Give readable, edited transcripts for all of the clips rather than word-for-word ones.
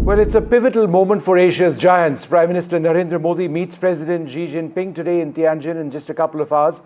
Well, it's a pivotal moment for Asia's giants. Prime Minister Narendra Modi meets President Xi Jinping today in Tianjin in just a couple of hours.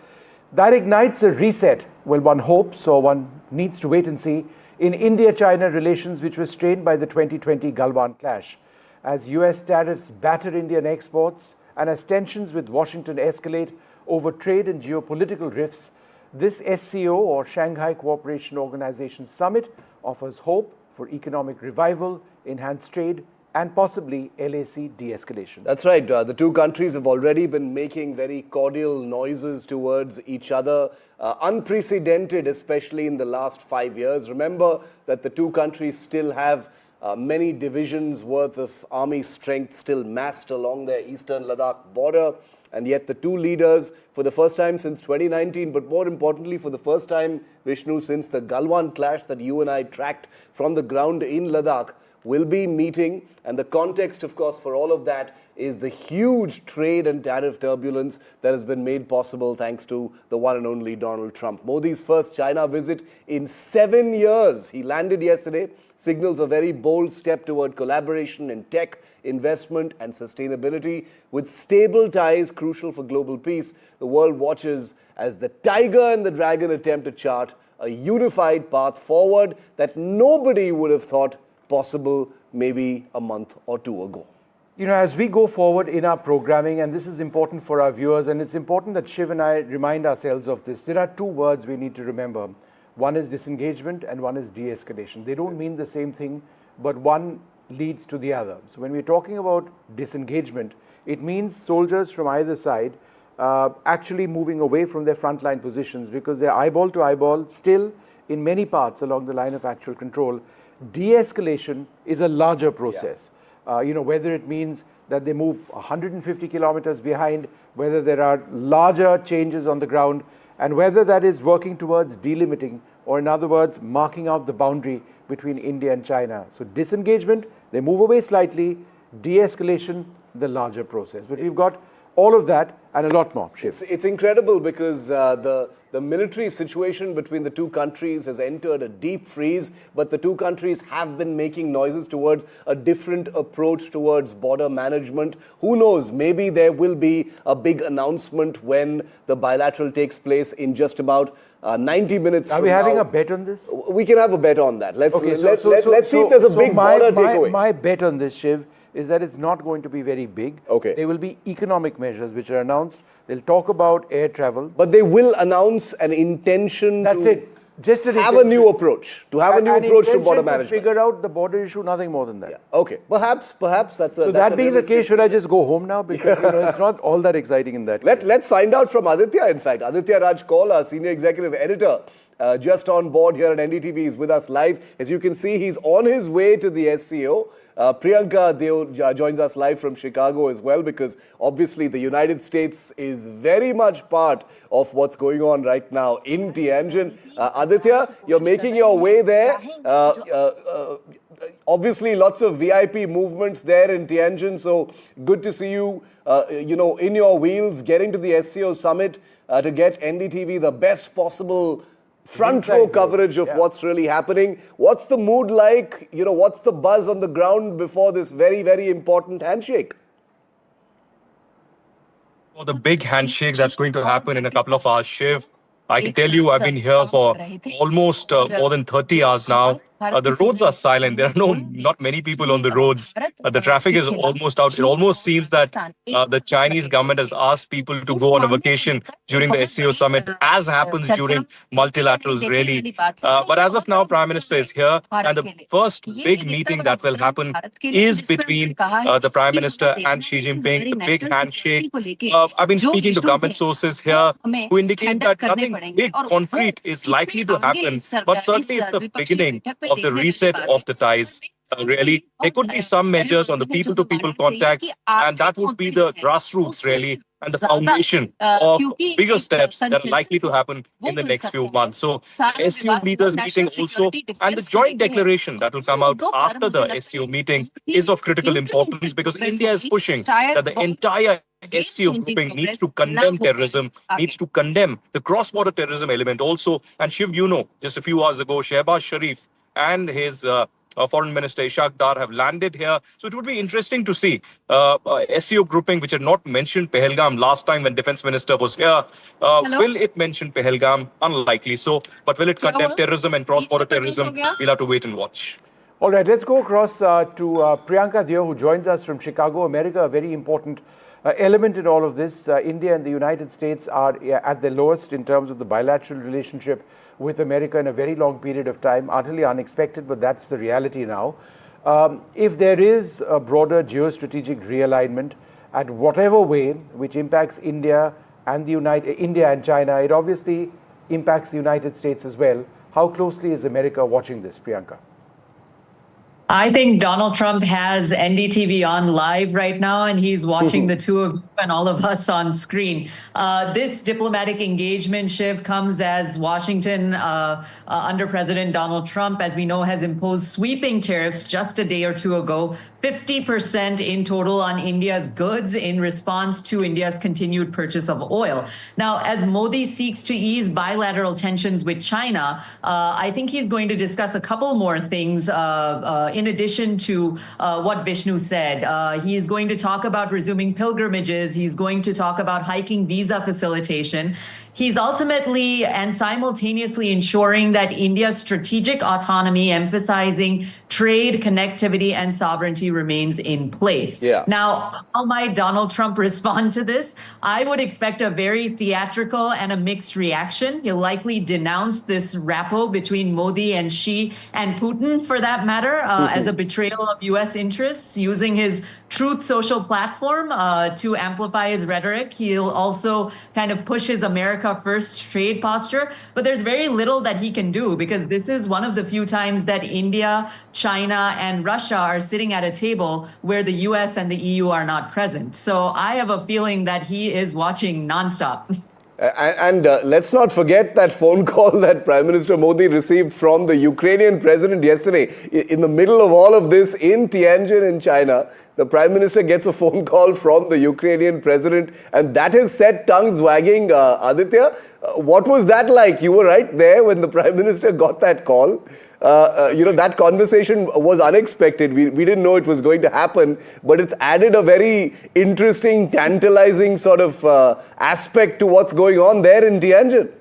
That ignites a reset, well, one hopes, or one needs to wait and see, in India-China relations, which were strained by the 2020 Galwan clash. As US tariffs batter Indian exports and as tensions with Washington escalate over trade and geopolitical rifts, this SCO, or Shanghai Cooperation Organization Summit, offers hope for economic revival, enhanced trade, and possibly LAC de-escalation. That's right. The two countries have already been making very cordial noises towards each other, unprecedented, especially in the last 5 years. Remember that the two countries still have many divisions worth of army strength still massed along their eastern Ladakh border. And yet the two leaders, for the first time since 2019, but more importantly, for the first time, Vishnu, since the Galwan clash that you and I tracked from the ground in Ladakh, will be meeting. And the context, of course, for all of that is the huge trade and tariff turbulence that has been made possible thanks to the one and only Donald Trump. Modi's first China visit in 7 years. He landed yesterday, signals a very bold step toward collaboration in tech, investment and sustainability. With stable ties crucial for global peace, the world watches as the tiger and the dragon attempt to chart a unified path forward that nobody would have thought possible maybe a month or two ago. You know, as we go forward in our programming, and this is important for our viewers, and it's important that Shiv and I remind ourselves of this, there are two words we need to remember. One is disengagement and one is de-escalation. They don't mean the same thing, but one leads to the other. So when we're talking about disengagement, it means soldiers from either side actually moving away from their frontline positions because they're eyeball to eyeball still in many parts along the line of actual control. De-escalation is a larger process. Whether it means that they move 150 kilometers behind, whether there are larger changes on the ground, and whether that is working towards delimiting, or in other words, marking out the boundary between India and China. So disengagement, they move away slightly. De-escalation, the larger process. But we've got all of that and a lot more, Shiv. It's incredible because the military situation between the two countries has entered a deep freeze, but the two countries have been making noises towards a different approach towards border management. Who knows, maybe there will be a big announcement when the bilateral takes place in just about 90 minutes Are from we having now. a bet on this? We can have a bet on that. Let's see if there's a big my, border my, takeaway. my bet on this, Shiv, is that it's not going to be very big. Okay. There will be economic measures which are announced. They'll talk about air travel. But they will announce an intention That's to it. Just an have a new approach. To have a new approach to border to management. figure out the border issue, nothing more than that. Yeah. Okay. Perhaps that's a. So that being the case, should I just go home now? Because it's not all that exciting in that case. Let's find out from Aditya, in fact. Aditya Raj Kaul, our senior executive editor, just on board here at NDTV, is with us live. As you can see, he's on his way to the SCO. Priyanka Deo joins us live from Chicago as well, because obviously the United States is very much part of what's going on right now in Tianjin. Aditya, you're making your way there. Obviously, lots of VIP movements there in Tianjin. So good to see you, in your wheels, getting to the SCO summit to get NDTV the best possible front row coverage of what's really happening. What's the mood like? What's the buzz on the ground before this very, very important handshake? For the big handshake that's going to happen in a couple of hours, Shiv, I can tell you I've been here for almost more than 30 hours now. The roads are silent. There are not many people on the roads. The traffic is almost out. It almost seems that the Chinese government has asked people to go on a vacation during the SCO summit, as happens during multilaterals, really. But as of now, Prime Minister is here, and the first big meeting that will happen is between the Prime Minister and Xi Jinping, the big handshake. I've been speaking to government sources here who indicate that nothing big, concrete is likely to happen, but certainly it's the beginning of the reset of the ties. Really, there could be some measures on the people-to-people contact, and that would be the grassroots, really, and the foundation of bigger steps that are likely to happen in the next few months. So, SCO leaders meeting also, and the joint declaration that will come out after the SCO meeting is of critical importance, because India is pushing that the entire SCO grouping needs to condemn terrorism, needs to condemn the cross-border terrorism element also. And Shiv, just a few hours ago, Shehbaz Sharif, and his Foreign Minister Ishaq Dar have landed here. So it would be interesting to see SEO grouping, which had not mentioned Pahalgam last time when Defense Minister was here. Will it mention Pahalgam? Unlikely so. But will it condemn terrorism and cross-border terrorism? We'll have to wait and watch. All right, let's go across to Priyanka Deo, who joins us from Chicago, America, a very important element in all of this. India and the United States are at their lowest in terms of the bilateral relationship with America in a very long period of time, utterly unexpected, but that's the reality now. If there is a broader geostrategic realignment at whatever way, which impacts India and India and China, it obviously impacts the United States as well. How closely is America watching this, Priyanka? I think Donald Trump has NDTV on live right now, and he's watching the two of you and all of us on screen. This diplomatic engagement shift comes as Washington, under President Donald Trump, as we know, has imposed sweeping tariffs just a day or two ago, 50% in total on India's goods in response to India's continued purchase of oil. Now, as Modi seeks to ease bilateral tensions with China, I think he's going to discuss a couple more things in addition to what Vishnu said. He is going to talk about resuming pilgrimages. He's going to talk about hiking visa facilitation. He's ultimately and simultaneously ensuring that India's strategic autonomy, emphasizing trade, connectivity, and sovereignty, remains in place. Yeah. Now, how might Donald Trump respond to this? I would expect a very theatrical and a mixed reaction. He'll likely denounce this rapport between Modi and Xi and Putin, for that matter, as a betrayal of U.S. interests, using his Truth Social platform to amplify his rhetoric. He'll also kind of push his America First trade posture, but there's very little that he can do, because this is one of the few times that India, China, and Russia are sitting at a table where the US and the EU are not present. So I have a feeling that he is watching nonstop. And let's not forget that phone call that Prime Minister Modi received from the Ukrainian president yesterday. In the middle of all of this, in Tianjin in China, the Prime Minister gets a phone call from the Ukrainian president, and that has set tongues wagging. Aditya, what was that like? You were right there when the Prime Minister got that call. That conversation was unexpected. We didn't know it was going to happen, but it's added a very interesting, tantalizing sort of aspect to what's going on there in Tianjin.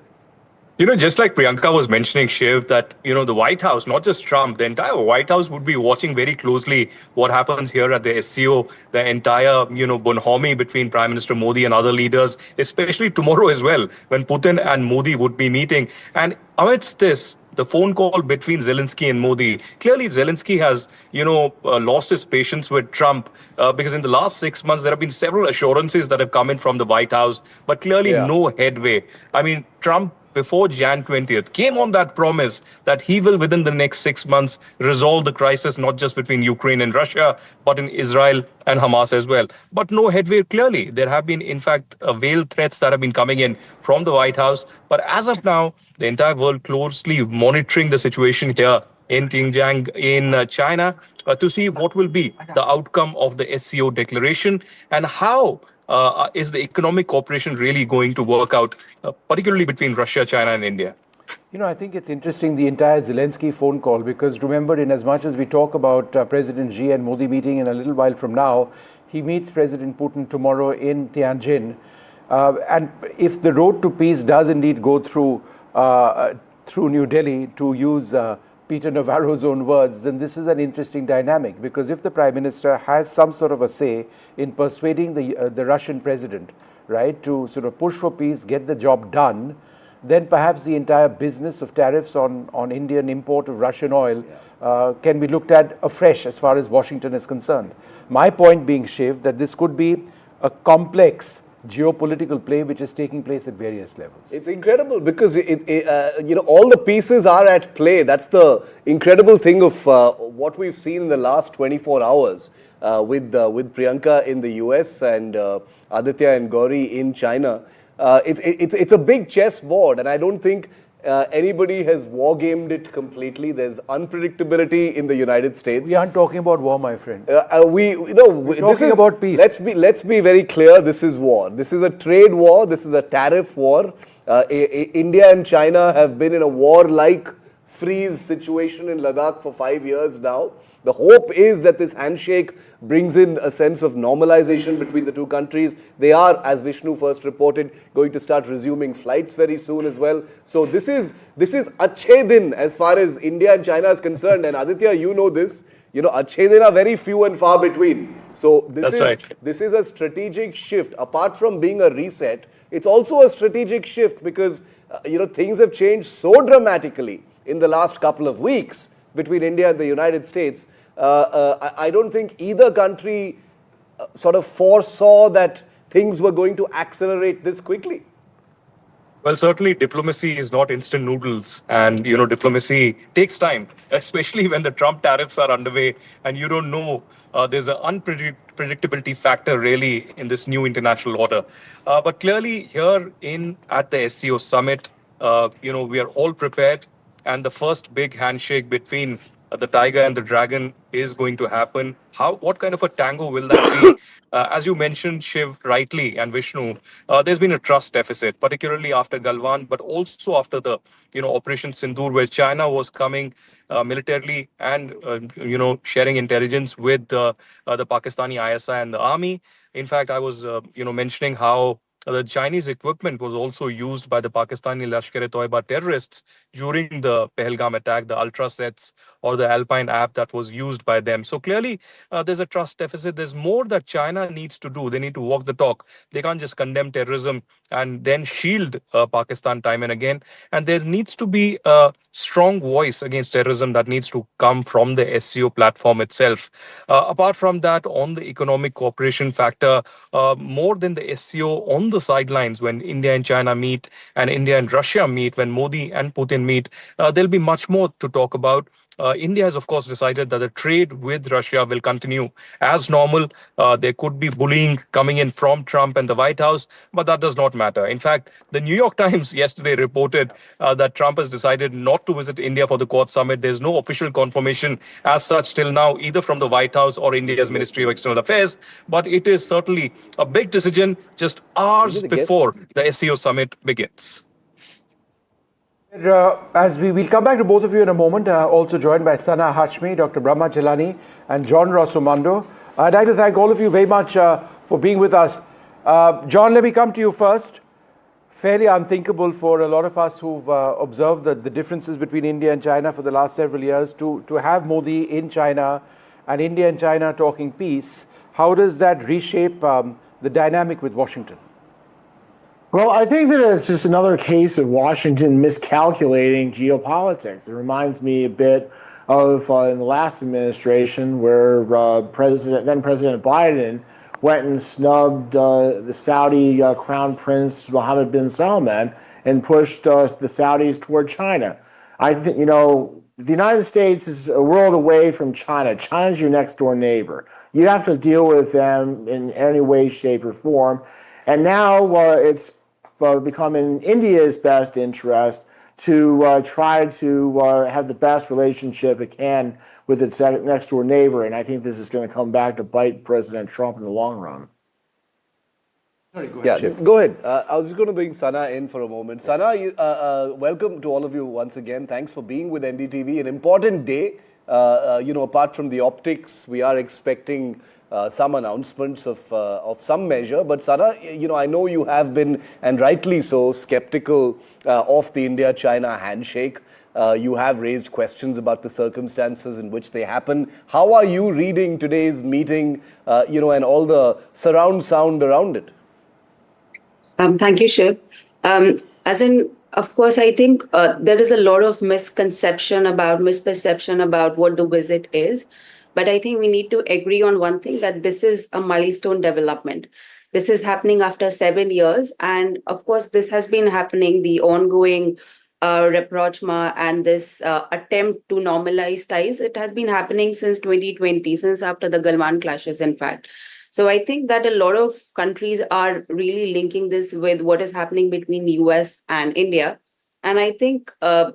Just like Priyanka was mentioning, Shiv, that, the White House, not just Trump, the entire White House would be watching very closely what happens here at the SCO, the entire, bonhomie between Prime Minister Modi and other leaders, especially tomorrow as well, when Putin and Modi would be meeting. And amidst this, the phone call between Zelensky and Modi, clearly Zelensky has, lost his patience with Trump because in the last 6 months, there have been several assurances that have come in from the White House, but clearly no headway. I mean, Trump, before Jan 20th, came on that promise that he will, within the next 6 months, resolve the crisis, not just between Ukraine and Russia, but in Israel and Hamas as well. But no headway, clearly. There have been, in fact, veiled threats that have been coming in from the White House. But as of now, the entire world closely monitoring the situation here in Tianjin, in China, to see what will be the outcome of the SCO declaration and how is the economic cooperation really going to work out, particularly between Russia, China, and India? I think it's interesting, the entire Zelensky phone call, because remember, in as much as we talk about President Xi and Modi meeting in a little while from now, he meets President Putin tomorrow in Tianjin. And if the road to peace does indeed go through New Delhi, to use Peter Navarro's own words, then this is an interesting dynamic, because if the Prime Minister has some sort of a say in persuading the Russian president, right, to sort of push for peace, get the job done, then perhaps the entire business of tariffs on Indian import of Russian oil can be looked at afresh as far as Washington is concerned. My point being, Shiv, that this could be a complex geopolitical play which is taking place at various levels. It's incredible because all the pieces are at play. That's the incredible thing of what we've seen in the last 24 hours with Priyanka in the US and Aditya and Gauri in China. It's a big chessboard, and I don't think anybody has war-gamed it completely. There's unpredictability in the United States. We aren't talking about war, my friend. We're talking about peace. Let's be very clear. This is war. This is a trade war. This is a tariff war. India and China have been in a war-like freeze situation in Ladakh for 5 years now. The hope is that this handshake brings in a sense of normalization between the two countries. They are, as Vishnu first reported, going to start resuming flights very soon as well. So this is Achhe Din as far as India and China is concerned. And Aditya, you know this. You know, Achhe Din are very few and far between. So this is a strategic shift. Apart from being a reset, it's also a strategic shift because things have changed so dramatically in the last couple of weeks between India and the United States. I don't think either country sort of foresaw that things were going to accelerate this quickly. Well, certainly diplomacy is not instant noodles, and diplomacy takes time, especially when the Trump tariffs are underway, and you don't know. There's an unpredictability factor really in this new international order. But clearly, here at the SCO summit, we are all prepared, and the first big handshake between the tiger and the dragon is going to happen. What kind of a tango will that be? As you mentioned, Shiv, rightly, and Vishnu, there's been a trust deficit, particularly after Galwan, but also after the, Operation Sindoor, where China was coming militarily and, sharing intelligence with the Pakistani ISI and the army. In fact, I was, mentioning how the Chinese equipment was also used by the Pakistani Lashkar-e-Toiba terrorists during the Pahalgam attack, the Ultra sets or the Alpine app that was used by them. So clearly, there's a trust deficit. There's more that China needs to do. They need to walk the talk. They can't just condemn terrorism and then shield Pakistan time and again. And there needs to be a strong voice against terrorism that needs to come from the SCO platform itself. Apart from that, on the economic cooperation factor, more than the SCO on the sidelines when India and China meet and India and Russia meet, when Modi and Putin meet, there'll be much more to talk about. India has, of course, decided that the trade with Russia will continue as normal. There could be bullying coming in from Trump and the White House, but that does not matter. In fact, the New York Times yesterday reported that Trump has decided not to visit India for the Quad Summit. There's no official confirmation as such till now, either from the White House or India's Ministry of External Affairs, but it is certainly a big decision just hours before the SCO summit begins. As we'll come back to both of you in a moment, also joined by Sana Hashmi, Dr. Brahma Chelani, and John Rosomando. I'd like to thank all of you very much for being with us. John, let me come to you first. Fairly unthinkable for a lot of us who've observed the differences between India and China for the last several years to have Modi in China and India and China talking peace. How does that reshape the dynamic with Washington? Well, I think that it's just another case of Washington miscalculating geopolitics. It reminds me a bit of in the last administration where then President Biden went and snubbed the Saudi Crown Prince Mohammed bin Salman and pushed the Saudis toward China. I think, the United States is a world away from China. China's your next door neighbor. You have to deal with them in any way, shape, or form. And now it's become in India's best interest to try to have the best relationship it can with its next door neighbor. And I think this is going to come back to bite President Trump in the long run. Go ahead. I was just going to bring Sana in for a moment. Sana, welcome to all of you once again. Thanks for being with NDTV. An important day. Apart from the optics, we are expecting some announcements of some measure. But Sana, I know you have been, and rightly so, skeptical of the India-China handshake. You have raised questions about the circumstances in which they happen. How are you reading today's meeting, and all the surround sound around it? Thank you, Shiv. Of course, I think there is a lot of misperception about what the visit is. But I think we need to agree on one thing, that this is a milestone development. This is happening after 7 years. And of course, this has been happening, the ongoing rapprochement and this attempt to normalize ties. It has been happening since 2020, since after the Galwan clashes, in fact. So I think that a lot of countries are really linking this with what is happening between US and India. And I think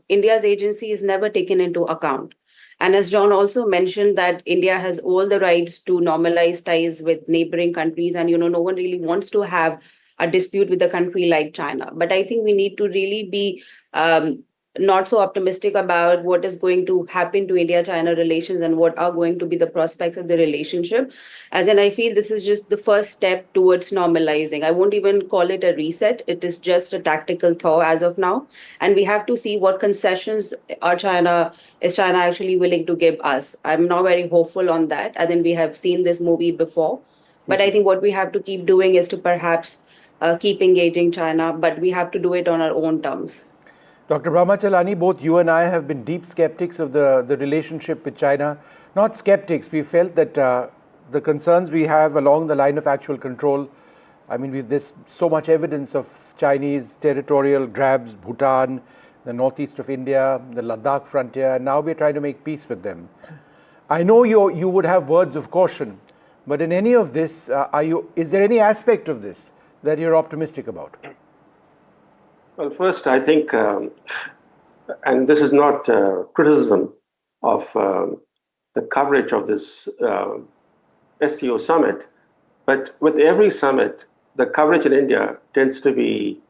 India's agency is never taken into account. And as John also mentioned, that India has all the rights to normalize ties with neighboring countries. And, no one really wants to have a dispute with a country like China. But I think we need to really be not so optimistic about what is going to happen to India-China relations and what are going to be the prospects of the relationship. As in, I feel this is just the first step towards normalizing. I won't even call it a reset. It is just a tactical thaw as of now. And we have to see what concessions is China actually willing to give us. I'm not very hopeful on that. I think we have seen this movie before. But I think what we have to keep doing is to perhaps keep engaging China, but we have to do it on our own terms. Dr. Brahmachalani, both you and I have been deep skeptics of the relationship with China. Not skeptics, we felt that the concerns we have along the line of actual control, I mean, there's so much evidence of Chinese territorial grabs, Bhutan, the northeast of India, the Ladakh frontier, and now we're trying to make peace with them. I know you would have words of caution, but in any of this, is there any aspect of this that you're optimistic about? Well, first, I think, and this is not criticism of the coverage of this SCO summit, but with every summit, the coverage in India tends to be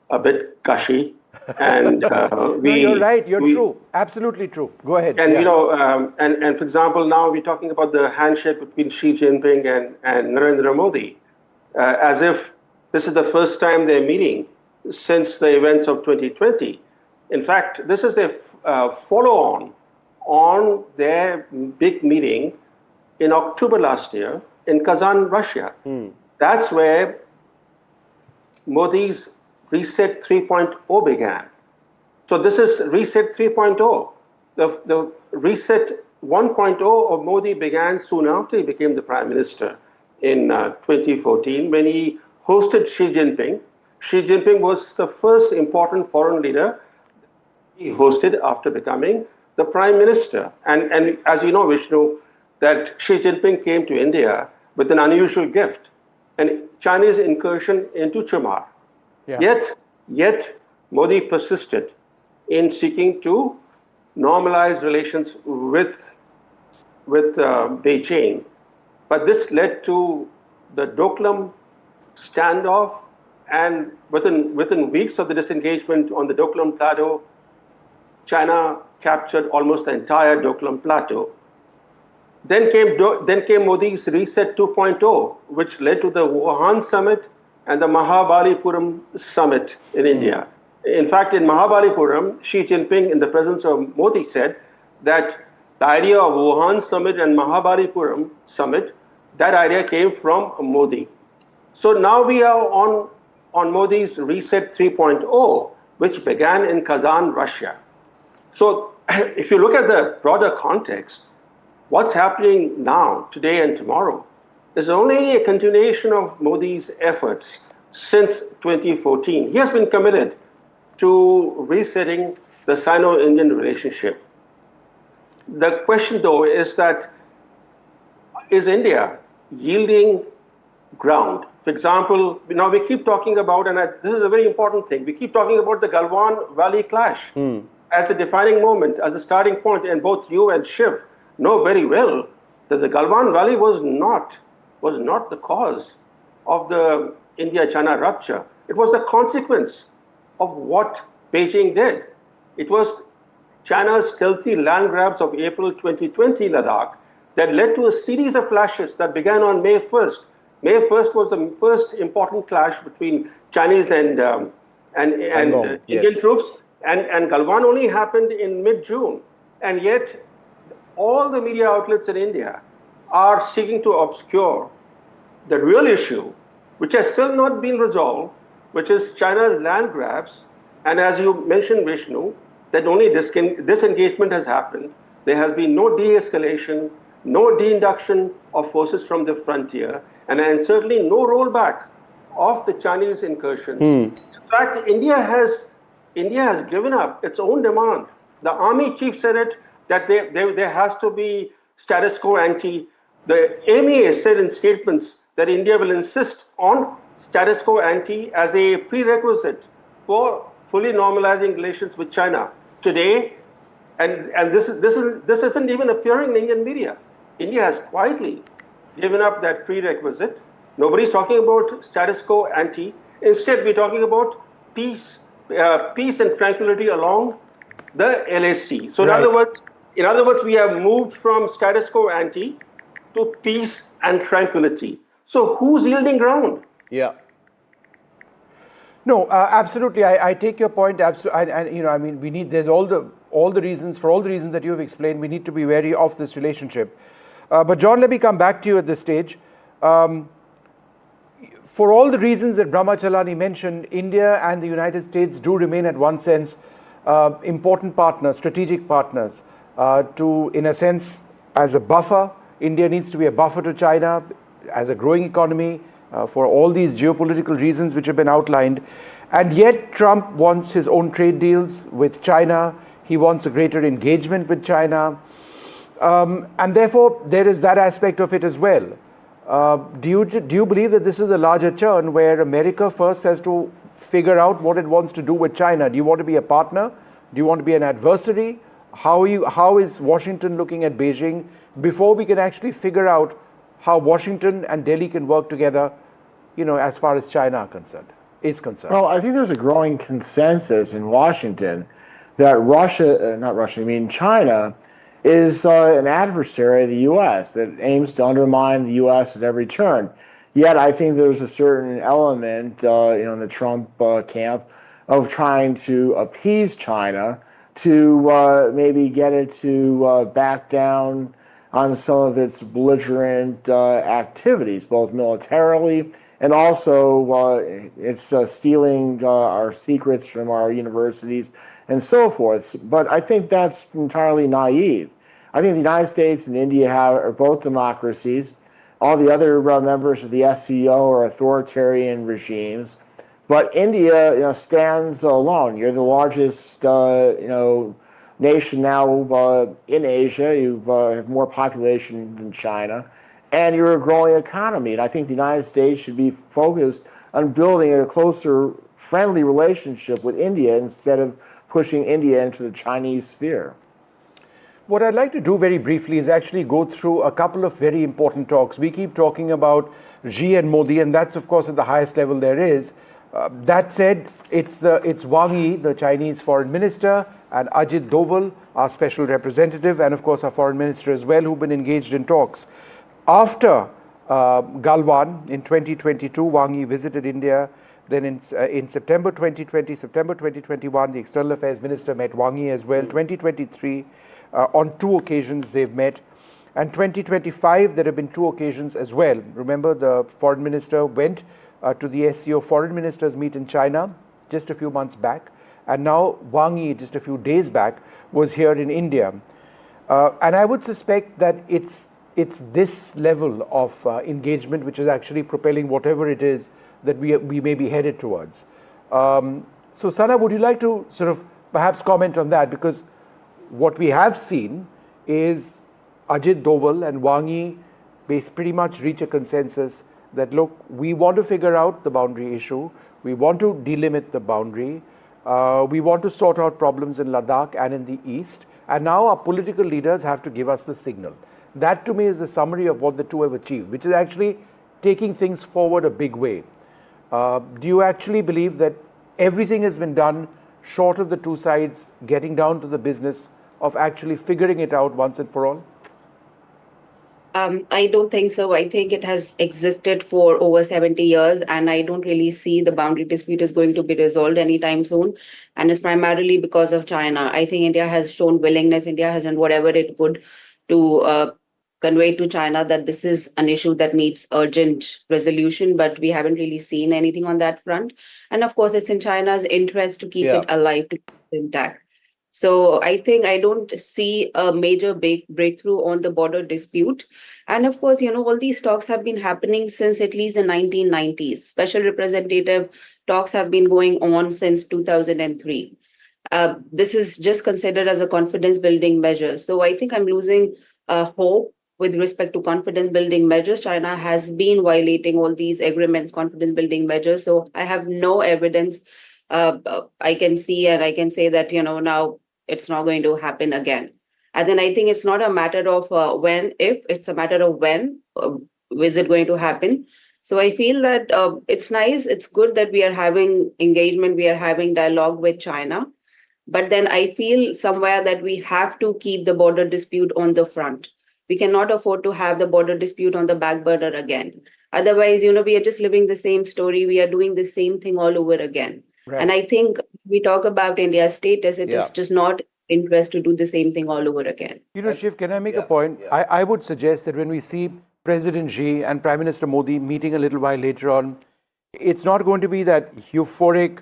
a bit gushy. And no, you're right. You're true. Absolutely true. Go ahead. And yeah. And for example, now we're talking about the handshake between Xi Jinping and Narendra Modi, as if this is the first time they're meeting since the events of 2020. In fact, this is a follow-on on their big meeting in October last year in Kazan, Russia. That's where Modi's Reset 3.0 began. So this is Reset 3.0. The Reset 1.0 of Modi began soon after he became the Prime Minister in 2014 when he hosted Xi Jinping. Xi Jinping was the first important foreign leader he hosted after becoming the Prime Minister. And as you know, Vishnu, that Xi Jinping came to India with an unusual gift, an Chinese incursion into Chumar. Yeah. Yet Modi persisted in seeking to normalize relations with Beijing. But this led to the Doklam standoff, and within weeks of the disengagement on the Doklam Plateau, China captured almost the entire Doklam Plateau. Then came Modi's Reset 2.0, which led to the Wuhan summit and the Mahabalipuram summit in India. In fact, in Mahabalipuram, Xi Jinping, in the presence of Modi, said that the idea of Wuhan summit and Mahabalipuram summit, that idea came from Modi. So now we are on Modi's Reset 3.0, which began in Kazan, Russia. So if you look at the broader context, what's happening now, today and tomorrow, is only a continuation of Modi's efforts since 2014. He has been committed to resetting the Sino-Indian relationship. The question, though, is that is India yielding ground? For example, now we keep talking about, and this is a very important thing, we keep talking about the Galwan Valley clash as a defining moment, as a starting point, and both you and Shiv know very well that the Galwan Valley was not the cause of the India-China rupture. It was the consequence of what Beijing did. It was China's stealthy land grabs of April 2020 Ladakh that led to a series of clashes that began on May 1st. May 1st was the first important clash between Chinese and Indian troops, and Galwan only happened in mid-June. And yet, all the media outlets in India are seeking to obscure the real issue, which has still not been resolved, which is China's land grabs. And as you mentioned, Vishnu, that only disengagement has happened. There has been no de-escalation, no de-induction of forces from the frontier, and certainly no rollback of the Chinese incursions. In fact, India has given up its own demand. The army chief said it, that there has to be status quo ante. The MEA said in statements that India will insist on status quo ante as a prerequisite for fully normalizing relations with China. Today, and this isn't even appearing in Indian media. India has quietly given up that prerequisite. Nobody's talking about status quo ante. Instead, we're talking about peace and tranquility along the LAC. So Right. in other words, we have moved from status quo ante to peace and tranquility. So who's yielding ground? Yeah. No, absolutely. I take your point. Absolutely. I mean, we need. There's all the reasons that you have explained. We need to be wary of this relationship. But John, let me come back to you at this stage. For all the reasons that Brahmachalani mentioned, India and the United States do remain, at one sense, important partners, strategic partners. In a sense, as a buffer, India needs to be a buffer to China as a growing economy for all these geopolitical reasons which have been outlined. And yet, Trump wants his own trade deals with China. He wants a greater engagement with China. And therefore, there is that aspect of it as well. Do you believe that this is a larger churn where America first has to figure out what it wants to do with China? Do you want to be a partner? Do you want to be an adversary? How is Washington looking at Beijing before we can actually figure out how Washington and Delhi can work together, as far as China is concerned? Well, I think there's a growing consensus in Washington that China is an adversary of the U.S. that aims to undermine the U.S. at every turn. Yet I think there's a certain element, in the Trump camp of trying to appease China to maybe get it to back down on some of its belligerent activities, both militarily and also it's stealing our secrets from our universities and so forth. But I think that's entirely naive. I think the United States and India are both democracies. All the other members of the SCO are authoritarian regimes. But India, stands alone. You're the largest, nation now in Asia. You have more population than China, and you're a growing economy. And I think the United States should be focused on building a closer, friendly relationship with India instead of pushing India into the Chinese sphere. What I'd like to do very briefly is actually go through a couple of very important talks. We keep talking about Xi and Modi, and that's, of course, at the highest level there is. That said, it's Wang Yi, the Chinese foreign minister, and Ajit Doval, our special representative, and of course our foreign minister as well, who've been engaged in talks. After Galwan in 2022, Wang Yi visited India. Then in September 2020, September 2021, the External Affairs Minister met Wang Yi as well. 2023, on 2 occasions they've met. And 2025, there have been 2 occasions as well. Remember, the foreign minister went to the SCO foreign ministers meet in China just a few months back. And now Wang Yi, just a few days back, was here in India. And I would suspect that it's this level of engagement which is actually propelling whatever it is that we may be headed towards. So Sana, would you like to sort of perhaps comment on that? Because what we have seen is Ajit Doval and Wang Yi pretty much reach a consensus that, look, we want to figure out the boundary issue. We want to delimit the boundary. We want to sort out problems in Ladakh and in the east. And now our political leaders have to give us the signal. That to me is the summary of what the two have achieved, which is actually taking things forward a big way. Do you actually believe that everything has been done short of the two sides getting down to the business of actually figuring it out once and for all? I don't think so. I think it has existed for over 70 years, and I don't really see the boundary dispute is going to be resolved anytime soon. And it's primarily because of China. I think India has shown willingness. India has done whatever it could to convey to China that this is an issue that needs urgent resolution, but we haven't really seen anything on that front. And of course, it's in China's interest to keep it alive, to keep it intact. So I think I don't see a major breakthrough on the border dispute. And of course, all these talks have been happening since at least the 1990s. Special representative talks have been going on since 2003. This is just considered as a confidence building measure. So I think I'm losing hope with respect to confidence building measures. China has been violating all these agreements, confidence building measures. So I have no evidence I can see, and I can say that, now it's not going to happen again. And then I think it's not a matter of if, it's a matter of when is it going to happen. So I feel that it's nice, it's good that we are having engagement, we are having dialogue with China. But then I feel somewhere that we have to keep the border dispute on the front. We cannot afford to have the border dispute on the back burner again. Otherwise, we are just living the same story. We are doing the same thing all over again. Right. And I think we talk about India's status, it Yeah. is just not interest to do the same thing all over again. Shiv, can I make a Yeah, point? yeah. I would suggest that when we see President Xi and Prime Minister Modi meeting a little while later on, it's not going to be that euphoric,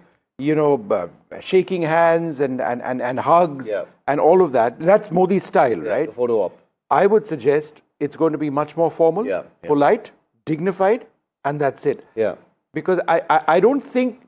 shaking hands and hugs Yeah. and all of that. That's Modi's style, right? The photo op. I would suggest it's going to be much more formal, Yeah, yeah. polite, dignified, and that's it. Yeah. Because I don't think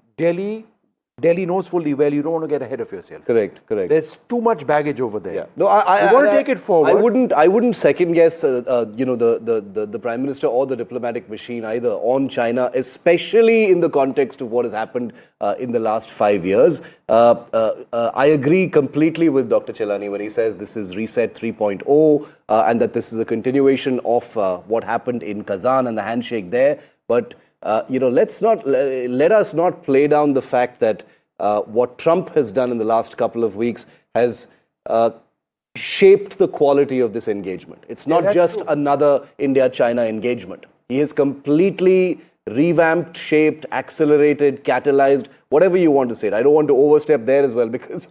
Delhi knows fully well you don't want to get ahead of yourself. Correct. There's too much baggage over there. Yeah. No, I want to take it forward. I wouldn't second guess, the Prime Minister or the diplomatic machine either on China, especially in the context of what has happened in the last 5 years. I agree completely with Dr. Chelani when he says this is Reset 3.0 and that this is a continuation of what happened in Kazan and the handshake there. But let us not play down the fact that what Trump has done in the last couple of weeks has shaped the quality of this engagement. It's not just another India-China engagement. He has completely revamped, shaped, accelerated, catalyzed, whatever you want to say. I don't want to overstep there as well because